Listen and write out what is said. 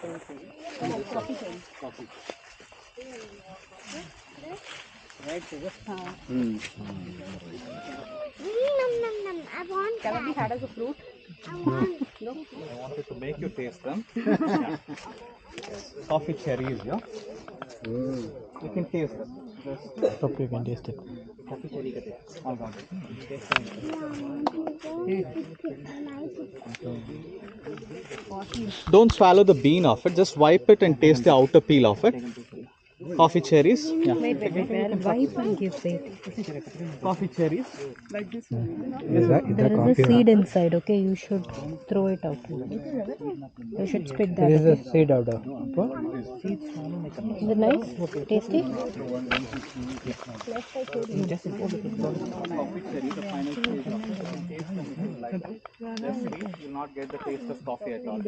Coffee cherry. Coffee. Right sugar. Mm. I want Can it be had as a fruit? I want. No. I wanted to make you taste them. Yeah. Coffee cherries, yeah. Mm. You can taste them. Just Hope you can taste it. coffee cherry ka taste. All gone. Don't swallow the bean off it. Just wipe it and taste the outer peel of it. Coffee cherries. Yeah. Wait. I'll wipe and give it. Coffee cherries. Like this one. There is a seed inside, okay? You should throw it out. You should spit that. There is a Okay? seed out of. Is it nice? Tasty? Coffee cherry, the final stage of it. Taste them, you will like it. Just see, you will not get the taste of coffee at all.